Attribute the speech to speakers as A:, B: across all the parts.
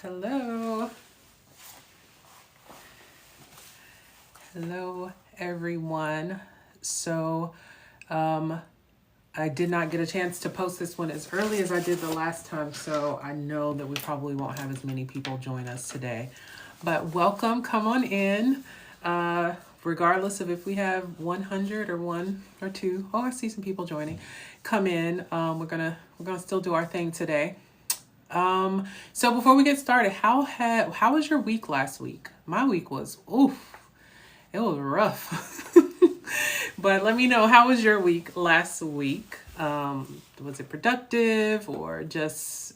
A: Hello. Hello, everyone. So, I did not get a chance to post this one as early as I did the last time, so I know that we probably won't have as many people join us today. But welcome, come on in. Regardless of if we have 100 or one or two. Oh, I see some people joining. Come in. We're gonna still do our thing today. So before we get started, how was your week last week? My week was it was rough. But let me know, how was your week last week? Was it productive or just,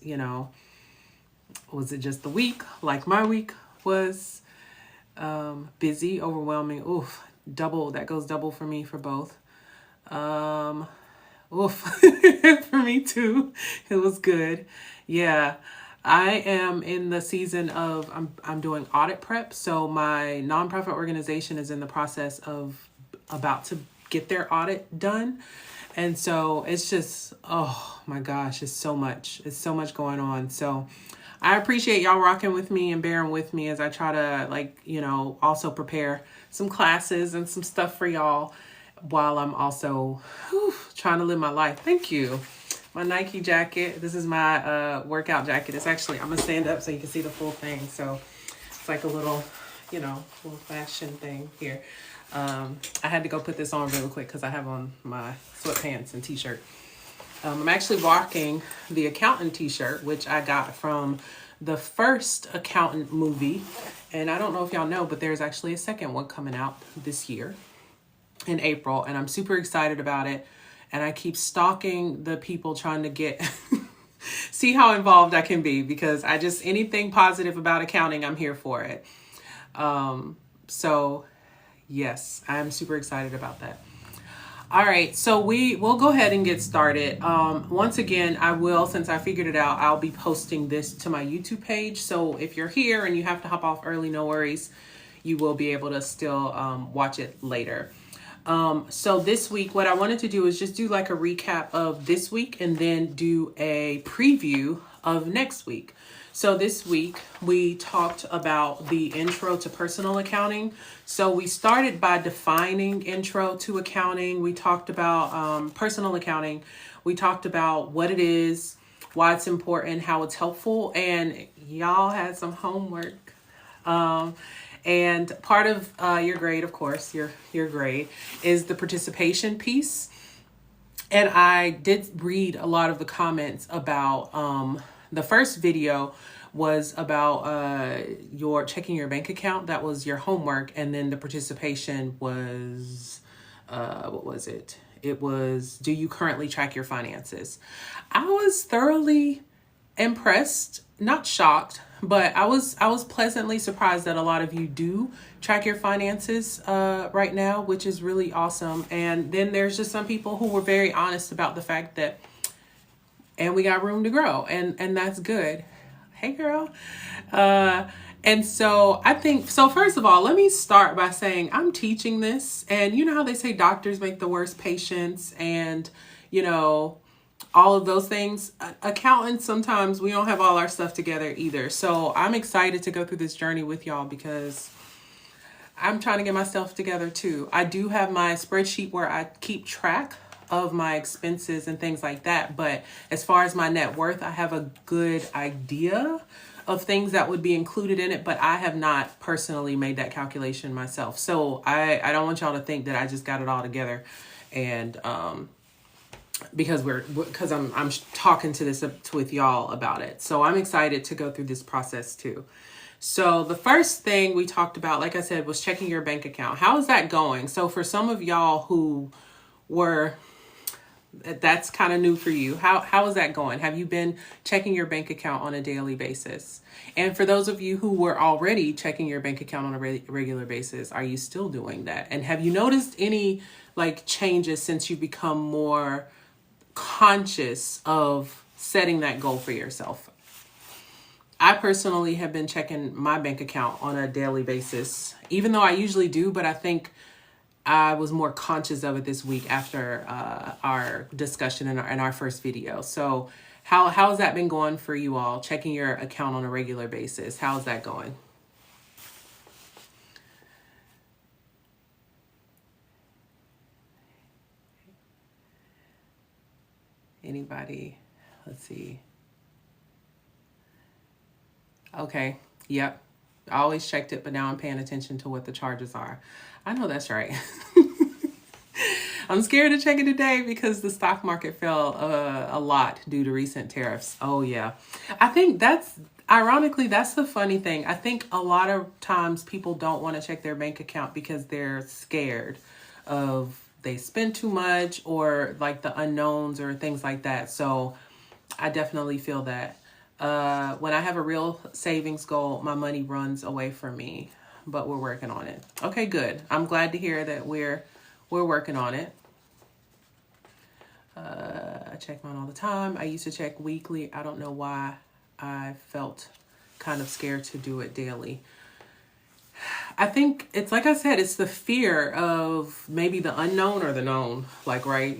A: was it just the week like my week was? Busy, overwhelming. Double, that goes double for me for both. Um, Oof, for me too. It was good. Yeah. I am in the season of I'm doing audit prep. So my nonprofit organization is in the process of about to get their audit done. And so it's just, oh my gosh, it's so much. It's so much going on. So I appreciate y'all rocking with me and bearing with me as I try to also prepare some classes and some stuff for y'all while I'm also trying to live my life. Thank you. My Nike jacket. This is my workout jacket. It's actually, I'm going to stand up so you can see the full thing. So it's like a little, little fashion thing here. I had to go put this on really quick because I have on my sweatpants and t-shirt. I'm actually rocking the accountant t-shirt, which I got from the first accountant movie. And I don't know if y'all know, but there's actually a second one coming out this year in April, and I'm super excited about it. And I keep stalking the people trying to get see how involved I can be, because anything positive about accounting, I'm here for it. So yes, I'm super excited about that. All right, so we'll go ahead and get started. Once again, since I figured it out, I'll be posting this to my YouTube page. So if you're here and you have to hop off early, no worries. You will be able to still watch it later. So this week, what I wanted to do is just do like a recap of this week and then do a preview of next week. So this week we talked about the intro to personal accounting. So we started by defining intro to accounting. We talked about personal accounting. We talked about what it is, why it's important, how it's helpful, and y'all had some homework. And part of your grade, of course, your grade is the participation piece. And I did read a lot of the comments about the first video was about your checking your bank account. That was your homework. And then the participation was, what was it? It was, do you currently track your finances? I was thoroughly impressed, not shocked, but I was pleasantly surprised that a lot of you do track your finances right now, which is really awesome. And then there's just some people who were very honest about the fact that, and we got room to grow, and that's good. Hey, girl. And so I think, so first of all, let me start by saying I'm teaching this, and you know how they say doctors make the worst patients, and all of those things. Accountants, sometimes we don't have all our stuff together either. So I'm excited to go through this journey with y'all because I'm trying to get myself together too. I do have my spreadsheet where I keep track of my expenses and things like that. But as far as my net worth, I have a good idea of things that would be included in it, but I have not personally made that calculation myself. So I don't want y'all to think that I just got it all together, and because I'm talking to this with y'all about it. So I'm excited to go through this process too. So the first thing we talked about, like I said, was checking your bank account. How is that going? So for some of y'all who that's kind of new for you. How is that going? Have you been checking your bank account on a daily basis? And for those of you who were already checking your bank account on a regular basis, are you still doing that? And have you noticed any changes since you become more conscious of setting that goal for yourself? I personally have been checking my bank account on a daily basis, even though I usually do, but I think I was more conscious of it this week after our discussion in our first video. So How's that been going for you all? Checking your account on a regular basis. How's that going? Anybody? Let's see. Okay. Yep. I always checked it, but now I'm paying attention to what the charges are. I know that's right. I'm scared to check it today because the stock market fell a lot due to recent tariffs. Oh, yeah. I think ironically, that's the funny thing. I think a lot of times people don't want to check their bank account because they're scared of they spend too much or like the unknowns or things like that. So I definitely feel that. When I have a real savings goal, my money runs away from me, but we're working on it. Okay, good. I'm glad to hear that we're working on it. I check mine all the time. I used to check weekly. I don't know why I felt kind of scared to do it daily. I think it's like I said, it's the fear of maybe the unknown or the known, like, right,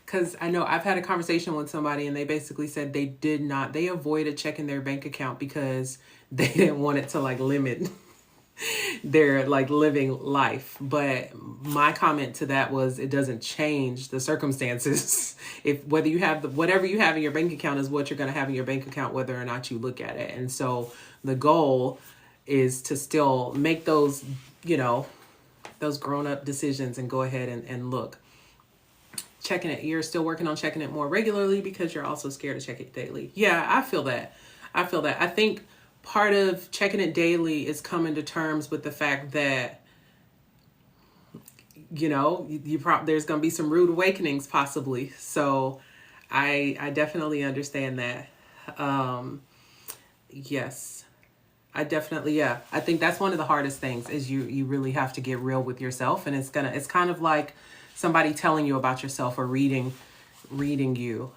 A: because I know I've had a conversation with somebody and they basically said they avoided checking their bank account because they didn't want it to like limit their like living life. But my comment to that was it doesn't change the circumstances. If whatever you have in your bank account is what you're going to have in your bank account, whether or not you look at it. And so the goal is to still make those, those grown up decisions and go ahead and look. Checking it, you're still working on checking it more regularly because you're also scared to check it daily. Yeah, I feel that. I think part of checking it daily is coming to terms with the fact that, there's going to be some rude awakenings possibly. So I definitely understand that. Yes, I definitely, yeah. I think that's one of the hardest things is you really have to get real with yourself. And it's kind of like somebody telling you about yourself or reading you.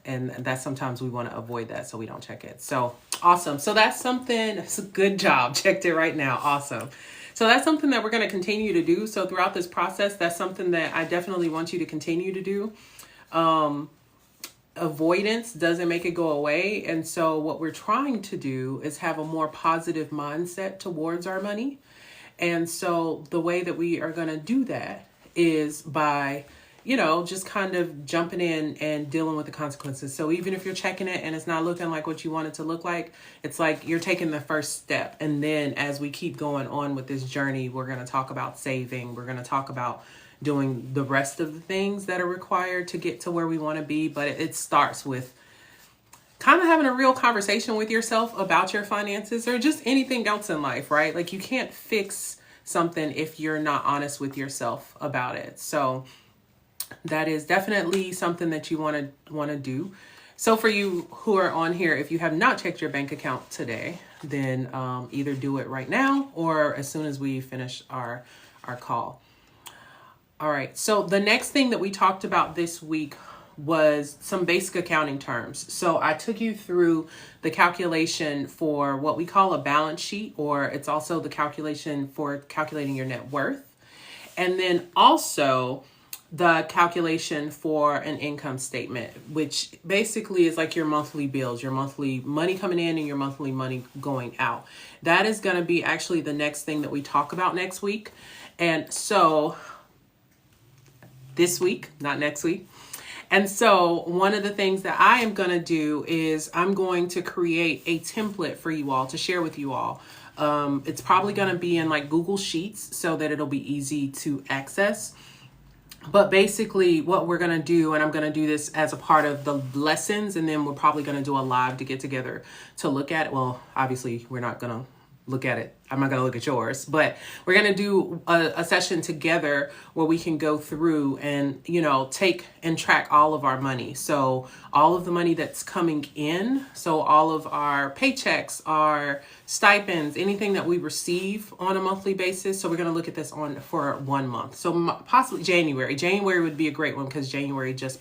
A: And that's sometimes we want to avoid that so we don't check it. So awesome. So that's something, it's a good job. Checked it right now. Awesome. So that's something that we're going to continue to do. So throughout this process, that's something that I definitely want you to continue to do. Avoidance doesn't make it go away. And so what we're trying to do is have a more positive mindset towards our money. And so the way that we are going to do that is by just kind of jumping in and dealing with the consequences. So even if you're checking it and it's not looking like what you want it to look like, it's like you're taking the first step. And then as we keep going on with this journey, we're going to talk about saving. We're going to talk about doing the rest of the things that are required to get to where we want to be. But it starts with kind of having a real conversation with yourself about your finances or just anything else in life, right? Like you can't fix something if you're not honest with yourself about it. So that is definitely something that you want to do. So for you who are on here, if you have not checked your bank account today, then either do it right now or as soon as we finish our call. All right. So the next thing that we talked about this week was some basic accounting terms. So I took you through the calculation for what we call a balance sheet, or it's also the calculation for calculating your net worth. And then also the calculation for an income statement, which basically is like your monthly bills, your monthly money coming in and your monthly money going out. That is going to be actually the next thing that we talk about next week. And so this week, not next week. And so one of the things that I am going to do is I'm going to create a template for you all to share with you all. It's probably going to be in like Google Sheets so that it'll be easy to access. But basically what we're going to do, and I'm going to do this as a part of the lessons, and then we're probably going to do a live to get together to look at it. Well, obviously we're not going to look at it. I'm not going to look at yours, but we're going to do a session together where we can go through and, take and track all of our money. So all of the money that's coming in. So all of our paychecks, our stipends, anything that we receive on a monthly basis. So we're going to look at this for 1 month. So possibly January. January would be a great one because January just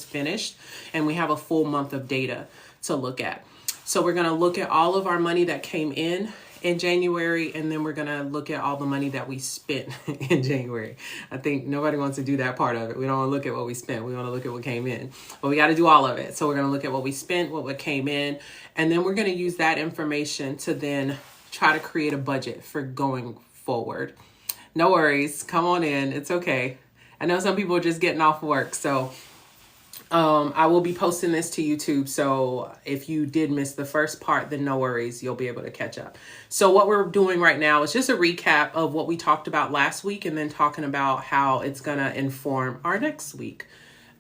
A: finished and we have a full month of data to look at. So we're going to look at all of our money that came in in January, and then we're going to look at all the money that we spent in January. I think nobody wants to do that part of it. We don't want to look at what we spent. We want to look at what came in. But we got to do all of it. So we're going to look at what we spent, what came in, and then we're going to use that information to then try to create a budget for going forward. No worries. Come on in. It's okay. I know some people are just getting off work, so I will be posting this to YouTube. So if you did miss the first part, then no worries. You'll be able to catch up. So what we're doing right now is just a recap of what we talked about last week, and then talking about how it's going to inform our next week.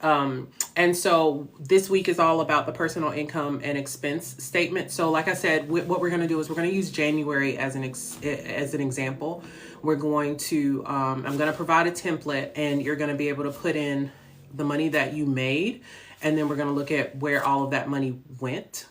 A: And so this week is all about the personal income and expense statement. So like I said, what we're going to do is we're going to use January as an example. We're going to, I'm going to provide a template, and you're going to be able to put in the money that you made. And then we're going to look at where all of that money went.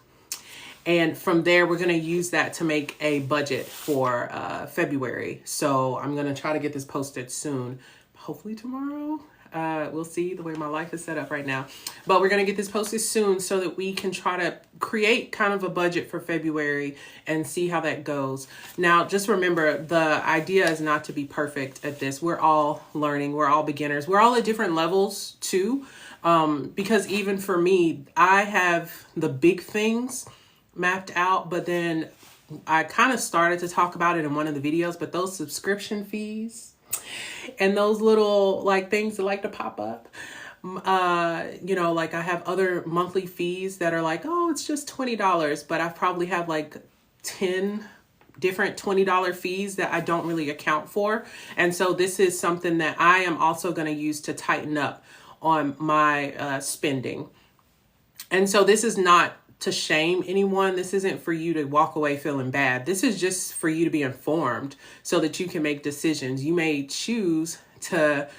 A: And from there, we're going to use that to make a budget for February. So I'm going to try to get this posted soon, hopefully tomorrow. We'll see the way my life is set up right now, but we're going to get this posted soon so that we can try to create kind of a budget for February and see how that goes. Now, just remember, the idea is not to be perfect at this. We're all learning. We're all beginners. We're all at different levels too. Because even for me, I have the big things mapped out, but then I kind of started to talk about it in one of the videos, but those subscription fees and those little like things that like to pop up, like I have other monthly fees that are like, oh, it's just $20, but I probably have like 10 different $20 fees that I don't really account for. And so this is something that I am also going to use to tighten up on my spending. And so this is not to shame anyone. This isn't for you to walk away feeling bad. This is just for you to be informed so that you can make decisions. You may choose to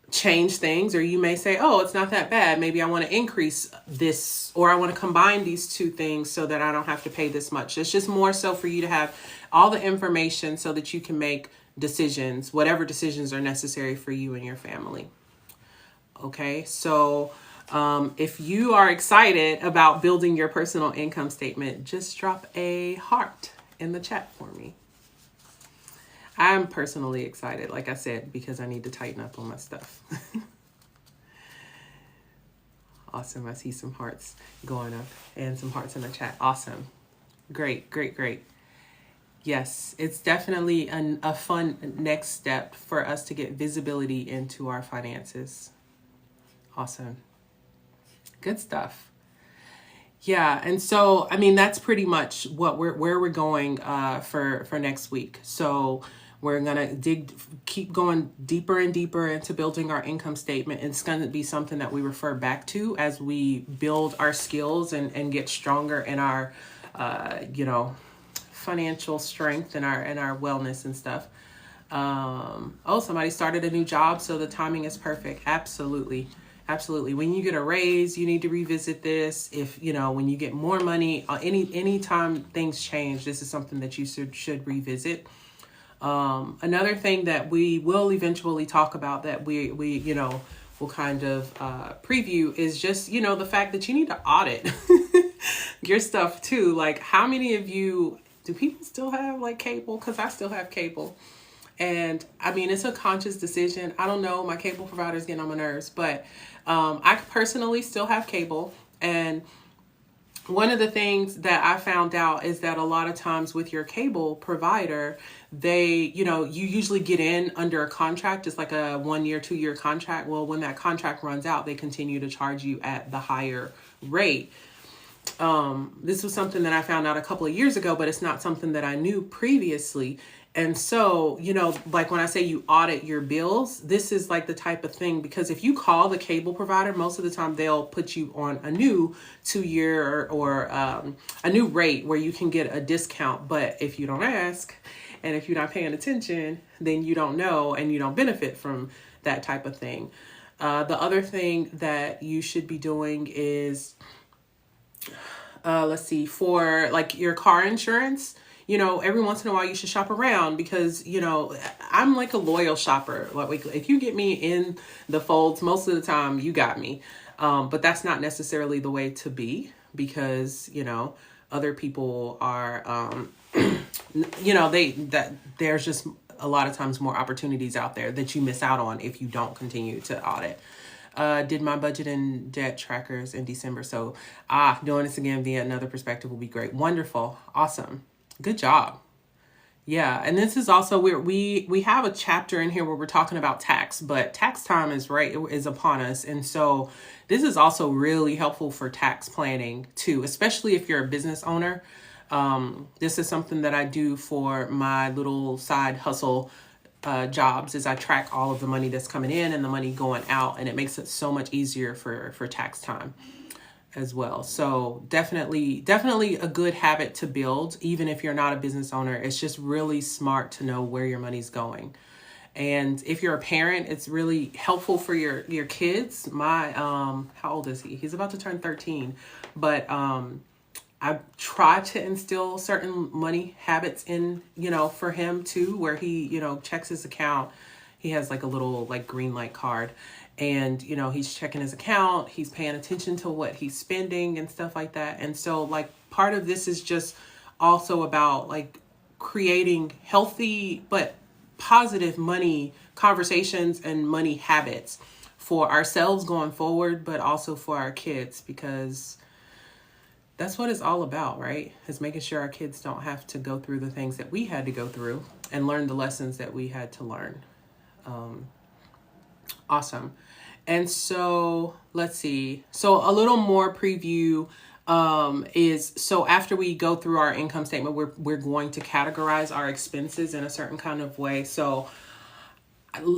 A: change things, or you may say, oh, it's not that bad. Maybe I want to increase this, or I want to combine these two things so that I don't have to pay this much. It's just more so for you to have all the information so that you can make decisions, whatever decisions are necessary for you and your family. Okay, so if you are excited about building your personal income statement, just drop a heart in the chat for me. I'm personally excited, like I said, because I need to tighten up on my stuff. Awesome. I see some hearts going up and some hearts in the chat. Awesome. Great, great, great. Yes, it's definitely a fun next step for us to get visibility into our finances. Awesome. Good stuff. Yeah. And so, I mean, that's pretty much where we're going for next week. So we're going to keep going deeper and deeper into building our income statement. It's going to be something that we refer back to as we build our skills and get stronger in our, financial strength and our wellness and stuff. Somebody started a new job, so the timing is perfect. Absolutely. Absolutely. When you get a raise, you need to revisit this. If, when you get more money, anytime things change, this is something that you should revisit. Another thing that we will eventually talk about that we will kind of preview is just, the fact that you need to audit your stuff too. Like, how many of you, do people still have like cable? Because I still have cable. And I mean, it's a conscious decision. I don't know. My cable provider's getting on my nerves, but I personally still have cable. And one of the things that I found out is that a lot of times with your cable provider, you usually get in under a contract. It's like a 1 year, 2 year contract. Well, when that contract runs out, they continue to charge you at the higher rate. This was something that I found out a couple of years ago, but it's not something that I knew previously. And so, like when I say you audit your bills, this is like the type of thing, because if you call the cable provider, most of the time they'll put you on a new 2 year or a new rate where you can get a discount. But if you don't ask and if you're not paying attention, then you don't know and you don't benefit from that type of thing. The other thing that you should be doing is, for like your car insurance. Every once in a while you should shop around because, I'm like a loyal shopper. Like, if you get me in the folds, most of the time you got me. But that's not necessarily the way to be because, other people are, you know, that there's just a lot of times more opportunities out there that you miss out on if you don't continue to audit. Did my budget and debt trackers in December. So, doing this again via another perspective will be great. Wonderful. Awesome. Good job. Yeah, and this is also where we have a chapter in here where we're talking about tax, but tax time is upon us, and so this is also really helpful for tax planning too, especially if you're a business owner. This is something that I do for my little side hustle jobs. Is I track all of the money that's coming in and the money going out, and it makes it so much easier for tax time as well. So definitely a good habit to build, even if you're not a business owner. It's just really smart to know where your money's going. And if you're a parent, it's really helpful for your kids. My how old is he? He's about to turn 13. But I try to instill certain money habits in, for him too, where he, checks his account. He has like a little like green light card, and he's checking his account, he's paying attention to what he's spending and stuff like that. And so like part of this is just also about like creating healthy but positive money conversations and money habits for ourselves going forward, but also for our kids, because that's what it's all about, right? Is making sure our kids don't have to go through the things that we had to go through and learn the lessons that we had to learn. Awesome. And so let's see. So a little more preview is, so after we go through our income statement, we're going to categorize our expenses in a certain kind of way. So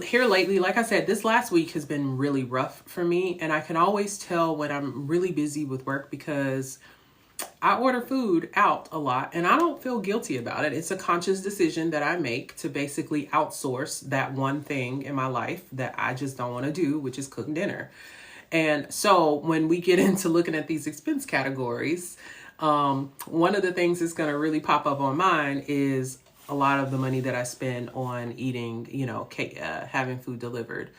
A: here lately, like I said, this last week has been really rough for me, and I can always tell when I'm really busy with work because I order food out a lot, and I don't feel guilty about it. It's a conscious decision that I make to basically outsource that one thing in my life that I just don't want to do, which is cook dinner. And so when we get into looking at these expense categories, one of the things that's going to really pop up on mine is a lot of the money that I spend on eating, having food delivered.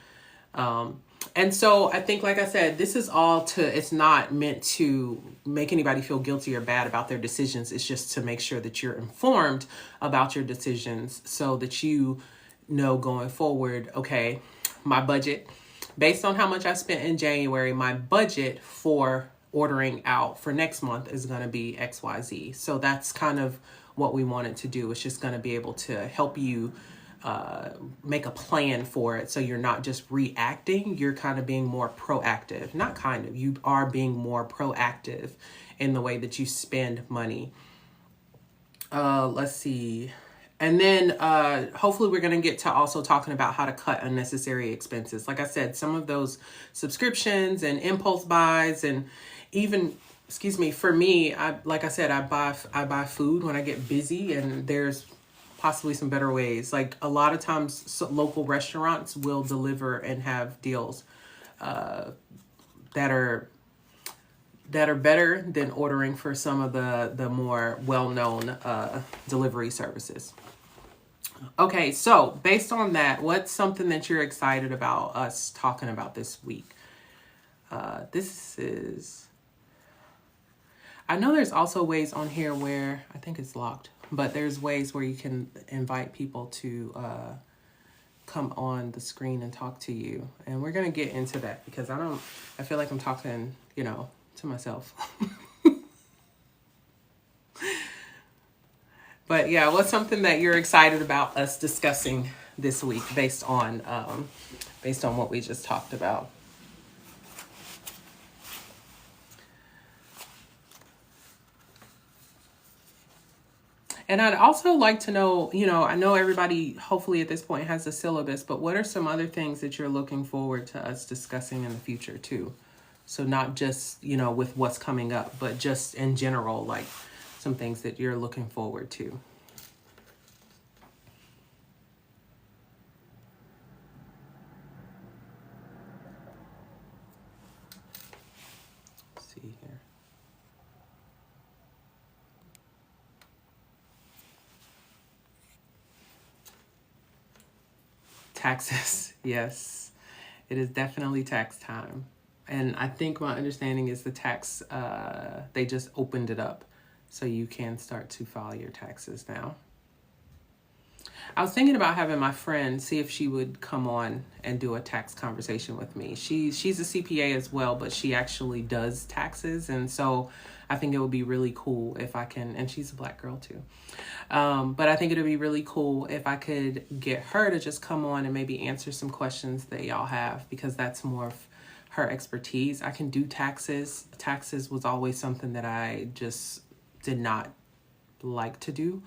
A: And so I think, like I said, this is it's not meant to make anybody feel guilty or bad about their decisions. It's just to make sure that you're informed about your decisions so that you know going forward, okay, my budget, based on how much I spent in January, my budget for ordering out for next month is going to be XYZ. So that's kind of what we wanted to do. It's just going to be able to help you make a plan for it, so you're not just reacting, you're kind of being more proactive. Not kind of, you are being more proactive in the way that you spend money. Let's see. And then hopefully we're going to get to also talking about how to cut unnecessary expenses. Like I said, some of those subscriptions and impulse buys, and even, for me, I buy food when I get busy, and there's possibly some better ways. Like a lot of times local restaurants will deliver and have deals that are better than ordering for some of the more well-known delivery services. Okay, so based on that, what's something that you're excited about us talking about this week? I know there's also ways on here where I think it's locked, but there's ways where you can invite people to come on the screen and talk to you. And we're going to get into that because I feel like I'm talking, to myself. But yeah, what's something that you're excited about us discussing this week based on what we just talked about? And I'd also like to know, I know everybody hopefully at this point has a syllabus, but what are some other things that you're looking forward to us discussing in the future too? So not just, with what's coming up, but just in general, like some things that you're looking forward to. Let's see here. Taxes. Yes, it is definitely tax time. And I think my understanding is the tax, they just opened it up so you can start to file your taxes now. I was thinking about having my friend see if she would come on and do a tax conversation with me. She's a CPA as well, but she actually does taxes, and so I think it would be really cool if I can. And she's a Black girl too, but I think it would be really cool if I could get her to just come on and maybe answer some questions that y'all have, because that's more of her expertise. I can do taxes. Taxes was always something that I just did not like to do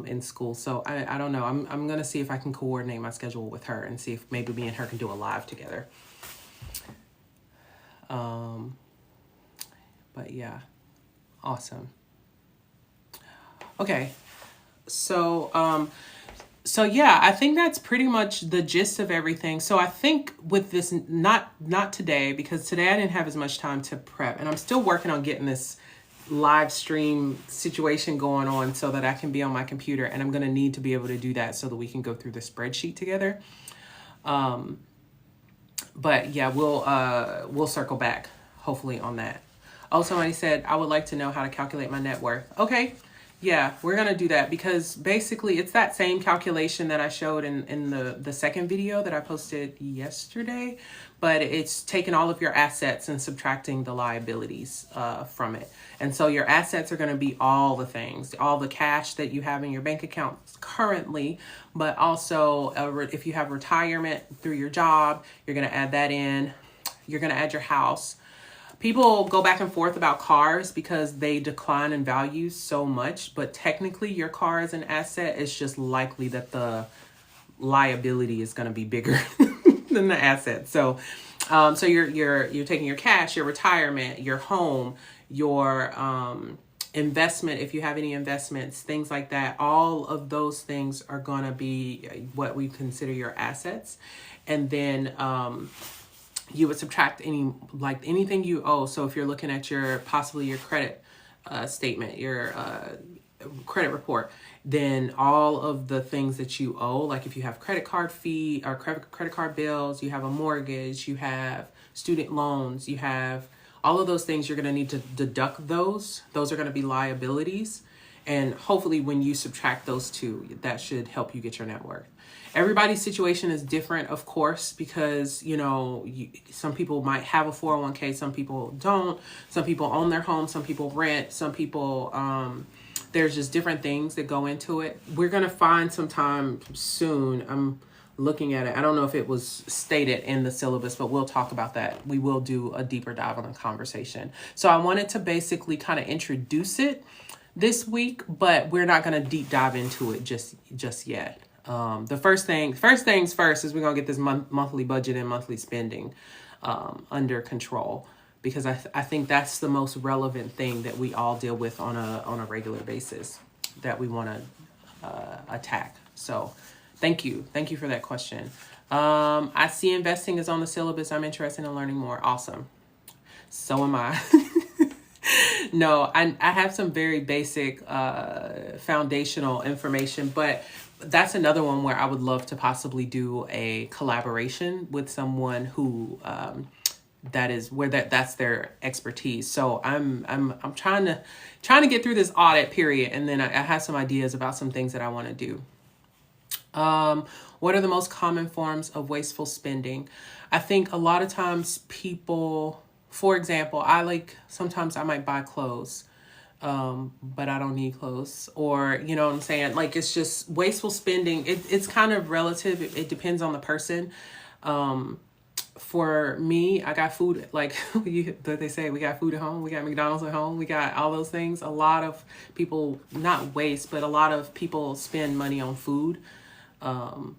A: in school. So I don't know. I'm going to see if I can coordinate my schedule with her and see if maybe me and her can do a live together. But yeah, awesome. Okay. So yeah, I think that's pretty much the gist of everything. So I think with this, not today, because today I didn't have as much time to prep, and I'm still working on getting this live stream situation going on so that I can be on my computer, and I'm going to need to be able to do that so that we can go through the spreadsheet together. But yeah, we'll circle back hopefully on that. Oh, somebody said, I would like to know how to calculate my net worth. Okay. Yeah, we're going to do that, because basically it's that same calculation that I showed in the second video that I posted yesterday, but it's taking all of your assets and subtracting the liabilities from it. And so your assets are going to be all the things, all the cash that you have in your bank account currently, but also if you have retirement through your job, you're going to add that in. You're going to add your house. People go back and forth about cars because they decline in value so much, but technically your car is an asset. It's just likely that the liability is going to be bigger than the asset. So you're taking your cash, your retirement, your home, your investment, if you have any investments, things like that. All of those things are going to be what we consider your assets, and then you would subtract anything you owe. So if you're looking at possibly your credit statement, your credit report, then all of the things that you owe, like if you have credit card fee or credit card bills, you have a mortgage, you have student loans, you have all of those things, you're going to need to deduct those. Those are going to be liabilities. And hopefully when you subtract those two, that should help you get your net worth. Everybody's situation is different, of course, because, some people might have a 401k, some people don't. Some people own their home, some people rent, some people, there's just different things that go into it. We're going to find some time soon. I'm looking at it. I don't know if it was stated in the syllabus, but we'll talk about that. We will do a deeper dive on the conversation. So I wanted to basically kind of introduce it this week, but we're not going to deep dive into it just yet. The first things first is we're going to get this monthly budget and monthly spending under control, because I think that's the most relevant thing that we all deal with on a regular basis that we want to attack. So thank you for that question. I see investing is on the syllabus. I'm interested in learning more. Awesome. So am I. No, I have some very basic foundational information, but that's another one where I would love to possibly do a collaboration with someone who that's their expertise. So I'm trying to get through this audit period, and then I have some ideas about some things that I want to do. What are the most common forms of wasteful spending? I think a lot of times people, for example, sometimes I might buy clothes, but I don't need clothes, or, you know what I'm saying? Like, it's just wasteful spending. It's kind of relative. It depends on the person. For me, I got food, like they say, we got food at home, we got McDonald's at home, we got all those things. A lot of people, not waste, but a lot of people spend money on food.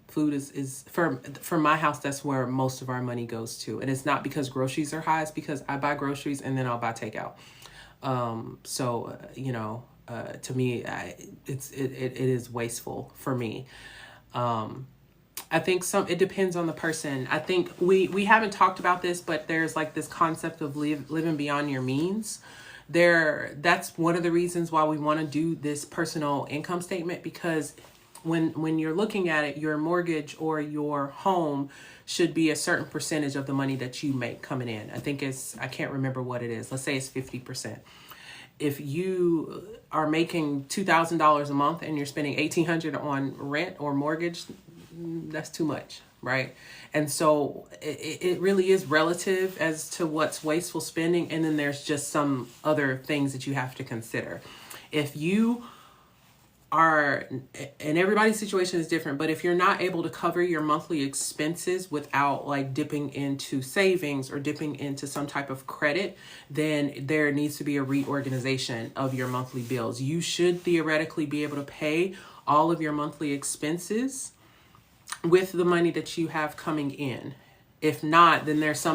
A: Food is for my house, that's where most of our money goes to. And it's not because groceries are high, it's because I buy groceries and then I'll buy takeout. To me, it is wasteful for me. I think it depends on the person. I think we haven't talked about this, but there's like this concept of living beyond your means. That's one of the reasons why we want to do this personal income statement, because when you're looking at it, your mortgage or your home should be a certain percentage of the money that you make coming in. I think I can't remember what it is. Let's say it's 50%. if you are making $2,000 a month and you're spending $1,800 on rent or mortgage, that's too much, right? And so it really is relative as to what's wasteful spending. And then there's just some other things that you have to consider. If you are, and everybody's situation is different, but if you're not able to cover your monthly expenses without like dipping into savings or dipping into some type of credit, then there needs to be a reorganization of your monthly bills. You should theoretically be able to pay all of your monthly expenses with the money that you have coming in. If not, then there's a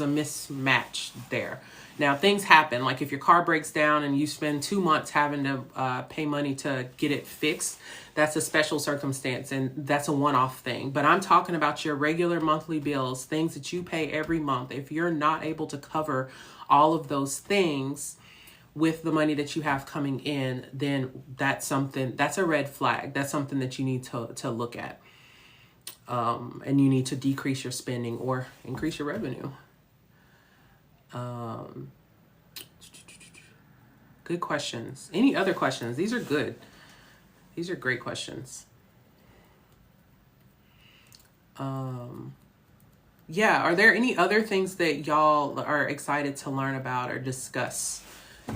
A: mismatch there. Now, things happen. Like if your car breaks down and you spend 2 months having to pay money to get it fixed, that's a special circumstance and that's a one-off thing. But I'm talking about your regular monthly bills, things that you pay every month. If you're not able to cover all of those things with the money that you have coming in, then that's a red flag. That's something that you need to look at. And you need to decrease your spending or increase your revenue. Good questions. Any other questions? These are good. These are great questions. Yeah, are there any other things that y'all are excited to learn about or discuss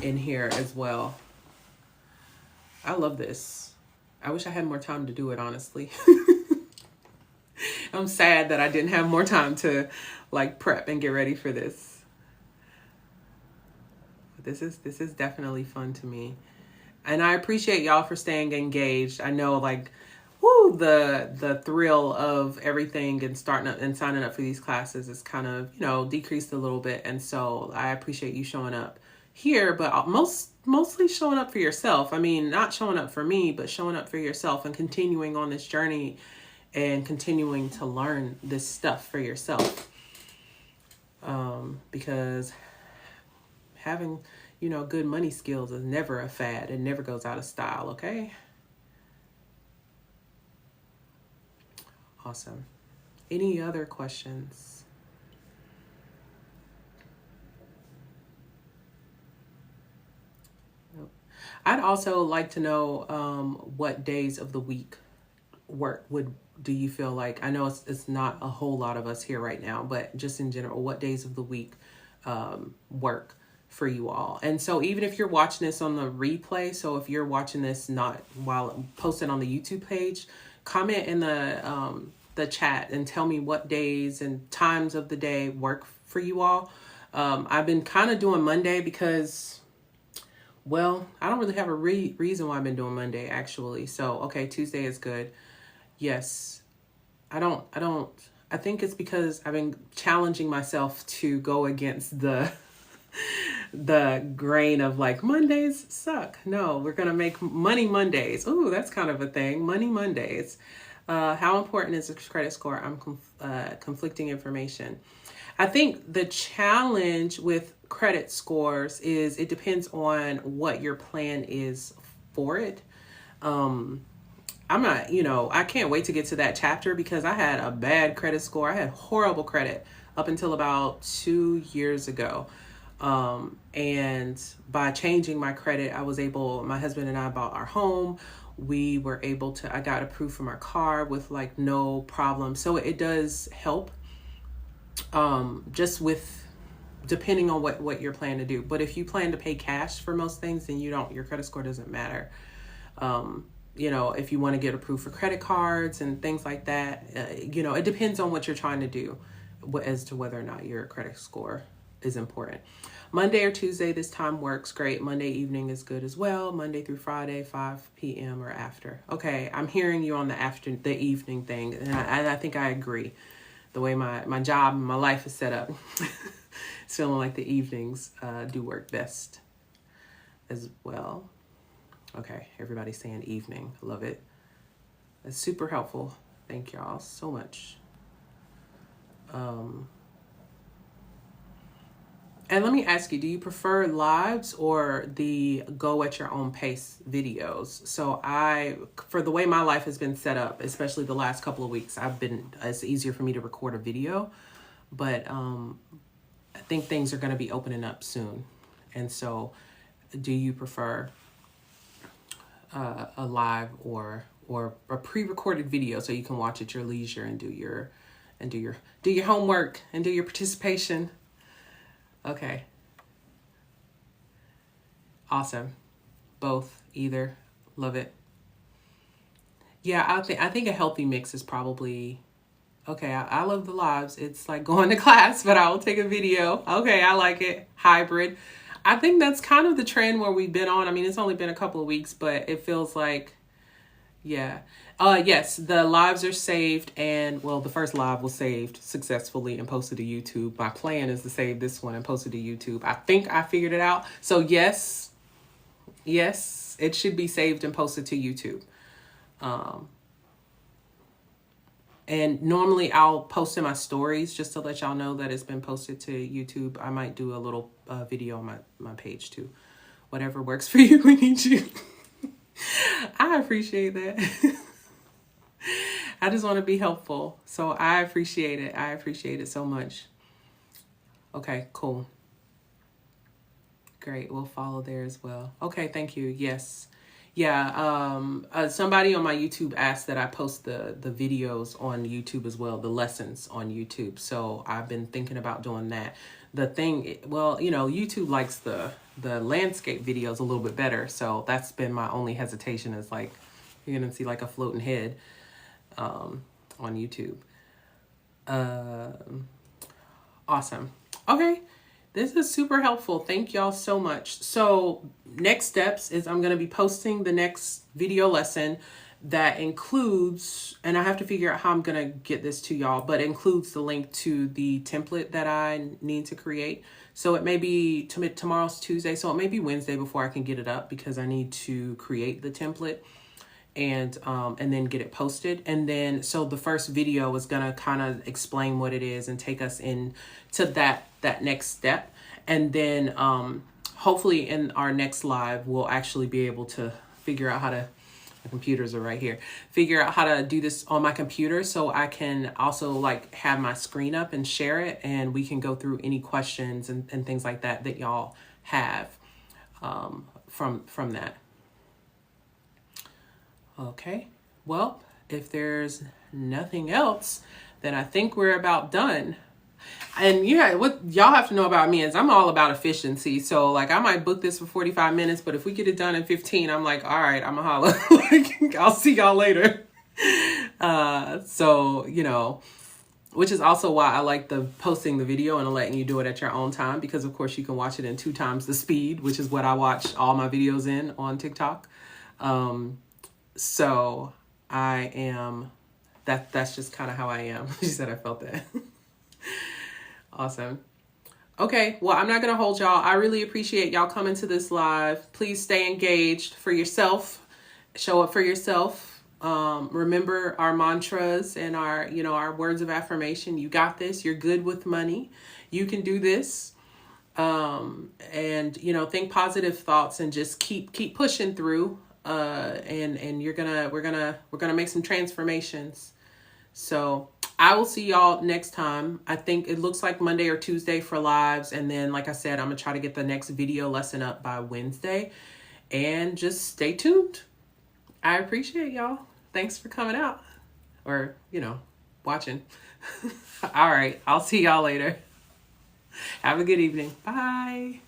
A: in here as well? I love this. I wish I had more time to do it, honestly. I'm sad that I didn't have more time to like prep and get ready for this. This is definitely fun to me. And I appreciate y'all for staying engaged. I know like, woo, the thrill of everything and starting up and signing up for these classes is kind of, decreased a little bit. And so I appreciate you showing up here, but mostly showing up for yourself. I mean, not showing up for me, but showing up for yourself and continuing on this journey and continuing to learn this stuff for yourself. Because having, good money skills is never a fad. It never goes out of style, okay? Awesome. Any other questions? Nope. I'd also like to know what days of the week do you feel like? I know it's not a whole lot of us here right now, but just in general, what days of the week work for you all? And so even if you're watching this on the replay, so if you're watching this not while posted on the YouTube page, comment in the chat and tell me what days and times of the day work for you all. I've been kind of doing Monday because, well, I don't really have a reason why I've been doing Monday actually. So, okay, Tuesday is good. Yes. I think it's because I've been challenging myself to go against the grain of like Mondays suck. No, we're going to make money Mondays. Ooh, that's kind of a thing. Money Mondays. How important is a credit score? I'm conflicting information. I think the challenge with credit scores is it depends on what your plan is for it. I'm not, I can't wait to get to that chapter because I had a bad credit score. I had horrible credit up until about 2 years ago. And by changing my credit, my husband and I bought our home. I got approved from our car with like no problem. So it does help, just with depending on what you're planning to do. But if you plan to pay cash for most things, then your credit score doesn't matter. If you want to get approved for credit cards and things like that, it depends on what you're trying to do as to whether or not your credit score is important. Monday or Tuesday, this time works great. Monday evening is good as well. Monday through Friday, 5 p.m. or after. Okay, I'm hearing you on the evening thing, and I think I agree. The way my job and my life is set up, it's feeling like the evenings do work best as well. Okay, everybody's saying evening. I love it. That's super helpful. Thank y'all so much. And let me ask you, do you prefer lives or the go at your own pace videos? So for the way my life has been set up, especially the last couple of weeks, it's easier for me to record a video, but I think things are going to be opening up soon. And so do you prefer a live or a pre-recorded video so you can watch at your leisure and do your homework and do your participation? Okay. Awesome. Both, either. Love it. Yeah, I think a healthy mix is probably okay. I love the lives. It's like going to class, but I will take a video. Okay, I like it. Hybrid. I think that's kind of the trend where we've been on. I mean, it's only been a couple of weeks, but it feels like, yeah. Yes, the lives are saved, and well, the first live was saved successfully and posted to YouTube. My plan is to save this one and post it to YouTube. I think I figured it out. So yes, it should be saved and posted to YouTube. And normally I'll post in my stories just to let y'all know that it's been posted to YouTube. I might do a little video on my page too. Whatever works for you, we need you. I appreciate that. I just want to be helpful. So I appreciate it. I appreciate it so much. Okay, cool. Great. We'll follow there as well. Okay, thank you. Yes. Yeah, somebody on my YouTube asked that I post the videos on YouTube as well, the lessons on YouTube. So I've been thinking about doing that. The thing, well, YouTube likes the landscape videos a little bit better. So that's been my only hesitation is like, you're going to see like a floating head on YouTube. Awesome. Okay. This is super helpful. Thank y'all so much. So next steps is I'm going to be posting the next video lesson that includes, and I have to figure out how I'm going to get this to y'all, but includes the link to the template that I need to create. So it may be tomorrow's Tuesday. So it may be Wednesday before I can get it up because I need to create the template and then get it posted. And then, so the first video is going to kind of explain what it is and take us into that next step. And then, hopefully in our next live, we'll actually be able to figure out how to, the computers are right here, figure out how to do this on my computer. So I can also like have my screen up and share it, and we can go through any questions and things like that y'all have, from that. Okay, well, if there's nothing else, then I think we're about done. And yeah, what y'all have to know about me is I'm all about efficiency. So like I might book this for 45 minutes, but if we get it done in 15, I'm like, all right, I'm gonna holla. I'll see y'all later. So, which is also why I like the posting the video and letting you do it at your own time, because of course you can watch it in 2 times the speed, which is what I watch all my videos in on TikTok. So I am, that's just kind of how I am. She said I felt that. Awesome. Okay, well, I'm not going to hold y'all. I really appreciate y'all coming to this live. Please stay engaged for yourself. Show up for yourself. Remember our mantras and our words of affirmation. You got this. You're good with money. You can do this. And think positive thoughts and just keep pushing through. And we're gonna make some transformations. So I will see y'all next time. I think it looks like Monday or Tuesday for lives. And then, like I said, I'm gonna try to get the next video lesson up by Wednesday, and just stay tuned. I appreciate y'all. Thanks for coming out or, watching. All right. I'll see y'all later. Have a good evening. Bye.